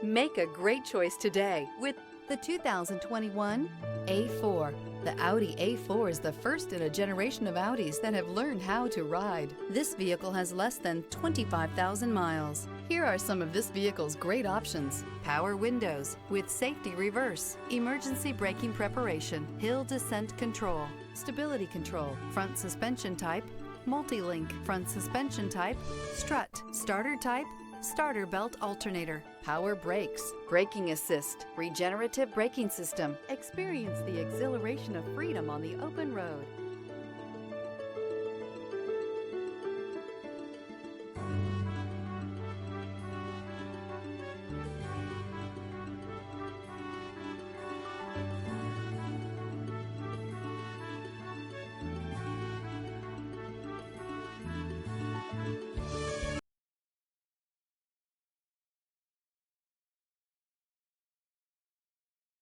Make a great choice today with the 2021 A4. The Audi A4 is the first in a generation of Audis that have learned how to ride. This vehicle has less than 25,000 miles. Here are some of this vehicle's great options: power windows with safety reverse, emergency braking preparation, hill descent control, stability control, front suspension type, multi-link, front suspension type, strut, starter type, starter belt alternator, power brakes, braking assist, regenerative braking system. Experience the exhilaration of freedom on the open road.